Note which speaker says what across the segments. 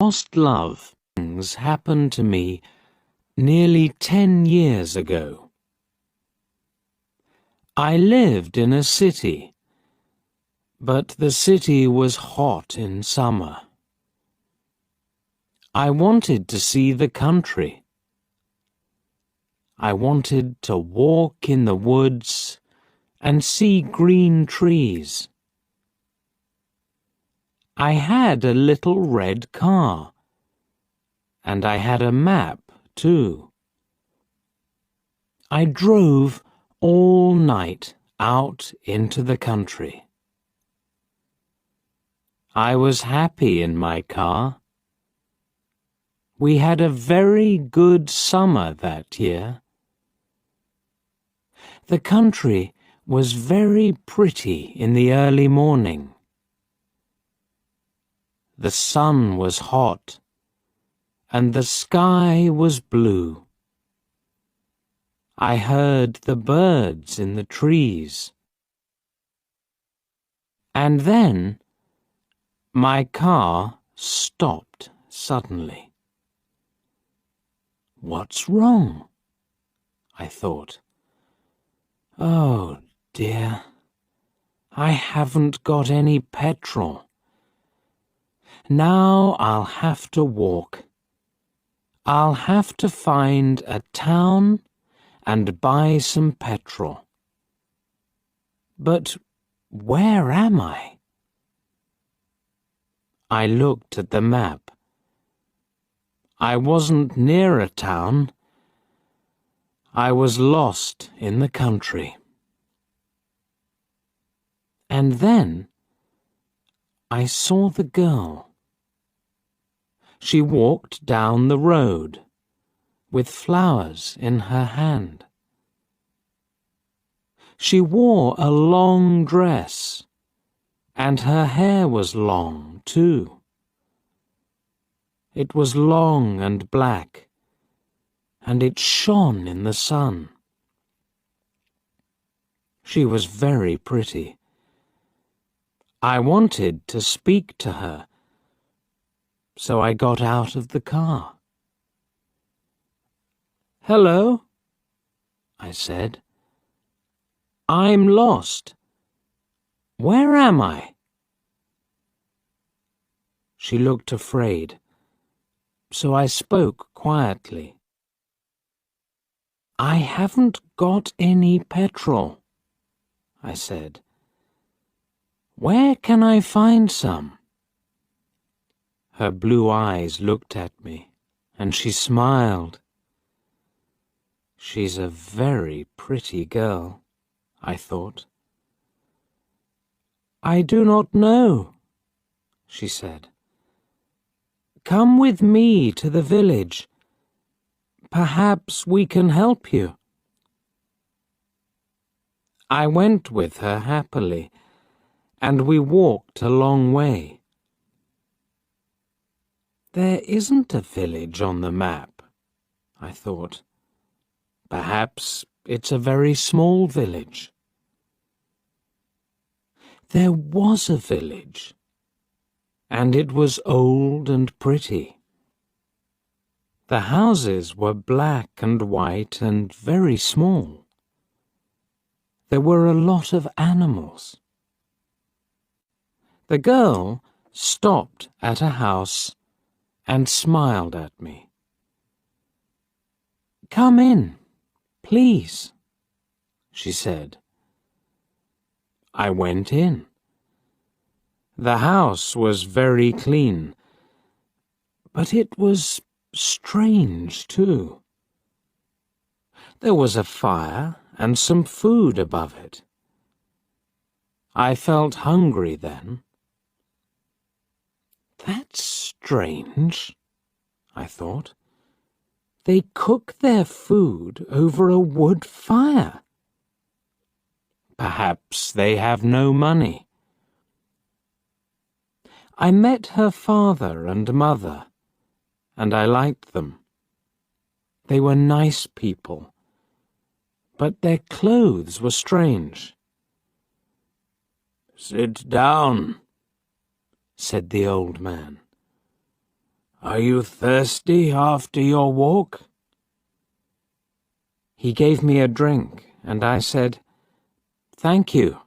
Speaker 1: lost love. Things happened to me nearly 10 years ago. I lived in a city, but the city was hot in summer. I wanted to see the country. I wanted to walk in the woods and see green trees. I had a little red car, and I had a map too. I drove all night out into the country. I was happy in my car. We had a very good summer that year. The country was very pretty in the early morning. The sun was hot, and the sky was blue. I heard the birds in the trees. And then my car stopped suddenly. What's wrong? I thought. Oh dear, I haven't got any petrol. Now I'll have to walk. I'll have to find a town and buy some petrol. But where am I? I looked at the map. I wasn't near a town. I was lost in the country. And then I saw the girl. She walked down the road with flowers in her hand. She wore a long dress, and her hair was long too. It was long and black, and it shone in the sun. She was very pretty. I wanted to speak to her, so I got out of the car. "Hello," I said. "I'm lost. Where am I?" She looked afraid, so I spoke quietly. "I haven't got any petrol," I said. "Where can I find some?" Her blue eyes looked at me, and she smiled. She's a very pretty girl, I thought. "I do not know," she said. "Come with me to the village. Perhaps we can help you." I went with her happily, and we walked a long way. There isn't a village on the map, I thought. Perhaps it's a very small village. There was a village, and it was old and pretty. The houses were black and white and very small. There were a lot of animals. The girl stopped at a house and smiled at me. "Come in, please," she said. I went in. The house was very clean, but it was strange too. There was a fire and some food above it. I felt hungry then. That's strange, I thought. They cook their food over a wood fire. Perhaps they have no money. I met her father and mother, and I liked them. They were nice people, but their clothes were strange. "Sit down," said the old man. Are you thirsty after your walk? He gave me a drink, and I said, "Thank you."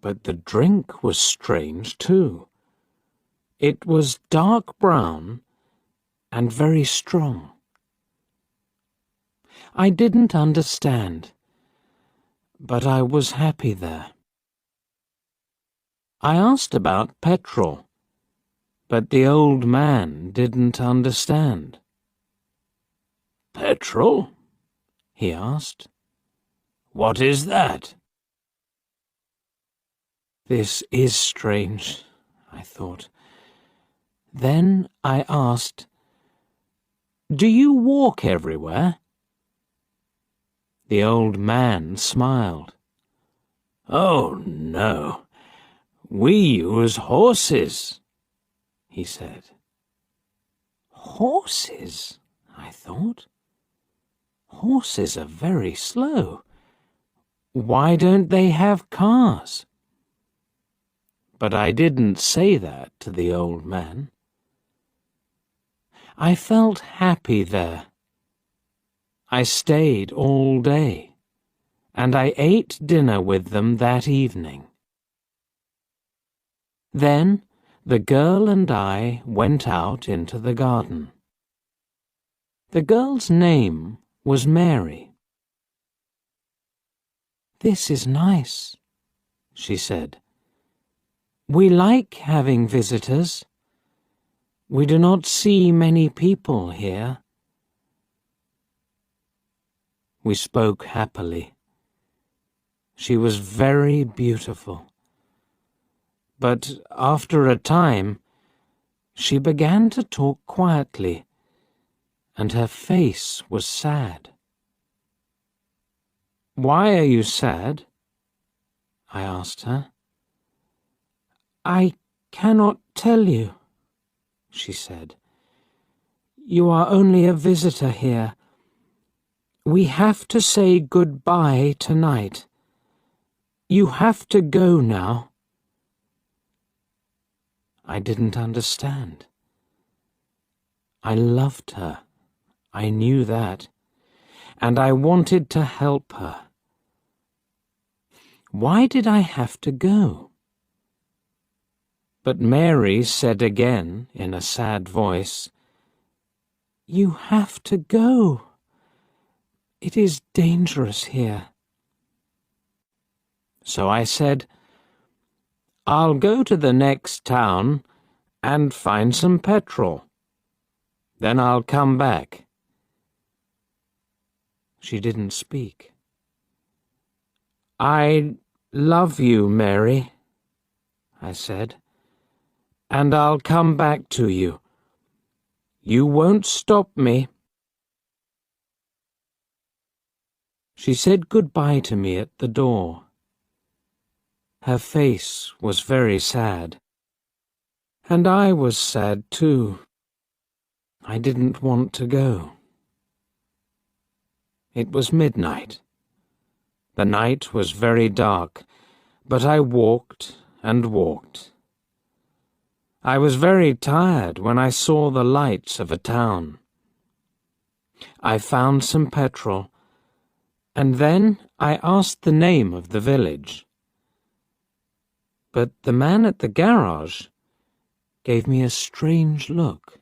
Speaker 1: But the drink was strange too. It was dark brown and very strong. I didn't understand, but I was happy there. I asked about petrol, but the old man didn't understand. "Petrol?" he asked. "What is that?" This is strange, I thought. Then I asked, "Do you walk everywhere?" The old man smiled. "Oh, no. We use horses," he said. Horses, I thought. Horses are very slow. Why don't they have cars? But I didn't say that to the old man. I felt happy there. I stayed all day, and I ate dinner with them that evening. Then the girl and I went out into the garden. The girl's name was Mary. "This is nice," she said. "We like having visitors. We do not see many people here." We spoke happily. She was very beautiful. But after a time, she began to talk quietly, and her face was sad. "Why are you sad?" I asked her. "I cannot tell you," she said. "You are only a visitor here. We have to say goodbye tonight. You have to go now." I didn't understand. I loved her. I knew that. And I wanted to help her. Why did I have to go? But Mary said again in a sad voice, "You have to go. It is dangerous here." So I said, "I'll go to the next town and find some petrol. Then I'll come back." She didn't speak. "I love you, Mary," I said, "and I'll come back to you. You won't stop me." She said goodbye to me at the door. Her face was very sad, and I was sad too. I didn't want to go. It was midnight. The night was very dark, but I walked and walked. I was very tired when I saw the lights of a town. I found some petrol, and then I asked the name of the village. But the man at the garage gave me a strange look.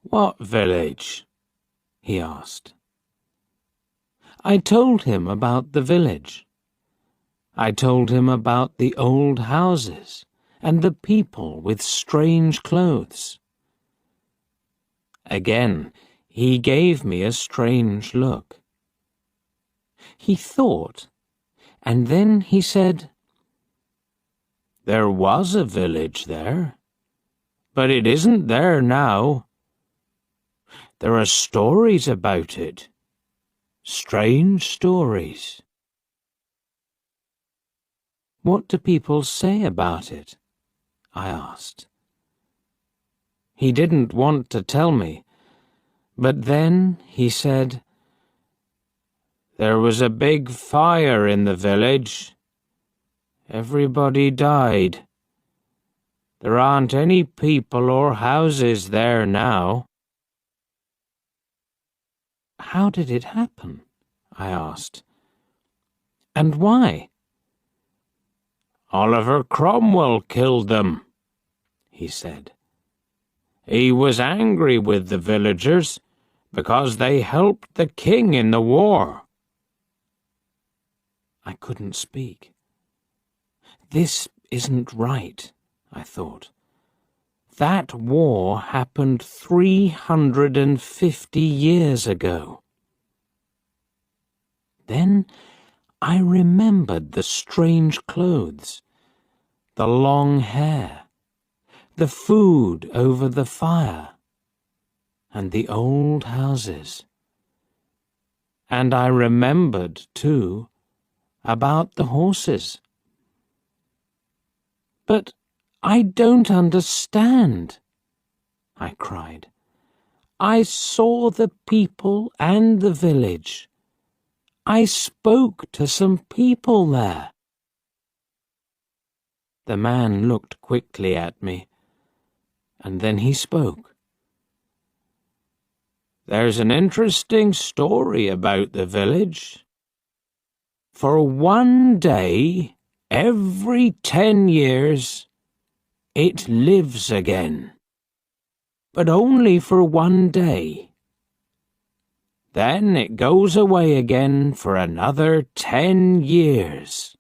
Speaker 1: "What village?" he asked. I told him about the village. I told him about the old houses and the people with strange clothes. Again, he gave me a strange look. He thought, and then he said, "There was a village there, but it isn't there now. There are stories about it, strange stories." "What do people say about it?" I asked. He didn't want to tell me, but then he said, "There was a big fire in the village. Everybody died. There aren't any people or houses there now." "How did it happen?" I asked. "And why?" "Oliver Cromwell killed them," he said. "He was angry with the villagers because they helped the king in the war." I couldn't speak. This isn't right, I thought. That war happened 350 years ago. Then I remembered the strange clothes, the long hair, the food over the fire, and the old houses. And I remembered, too, about the horses. "But I don't understand," I cried. "I saw the people and the village. I spoke to some people there." The man looked quickly at me, and then he spoke. "There's an interesting story about the village. For one day, every 10 years, it lives again. But only for one day. Then it goes away again for another 10 years.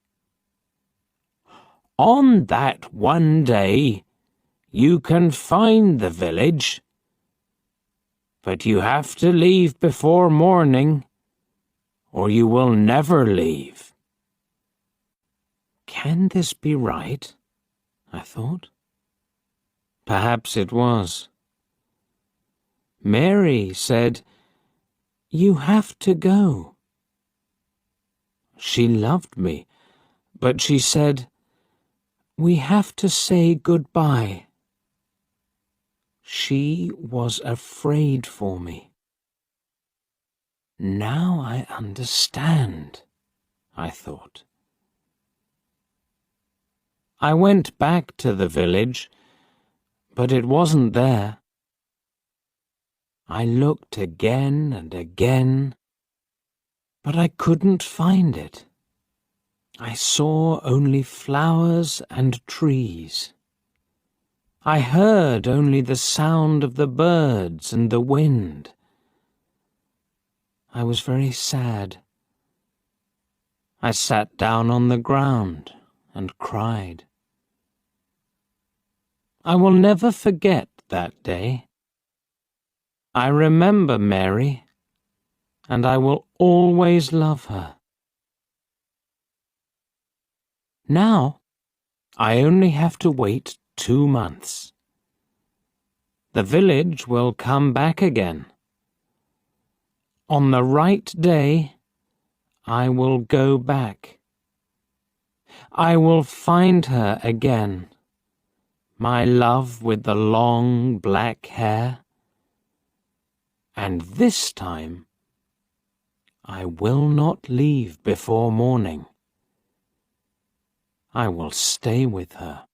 Speaker 1: On that one day, you can find the village, but you have to leave before morning, or you will never leave." Can this be right? I thought. Perhaps it was. Mary said, "You have to go." She loved me, but she said, "We have to say goodbye." She was afraid for me. Now I understand, I thought. I went back to the village, but it wasn't there. I looked again and again, but I couldn't find it. I saw only flowers and trees. I heard only the sound of the birds and the wind. I was very sad. I sat down on the ground and cried. I will never forget that day. I remember Mary, and I will always love her. Now, I only have to wait 2 months. The village will come back again. On the right day, I will go back. I will find her again, my love with the long black hair. And this time, I will not leave before morning. I will stay with her.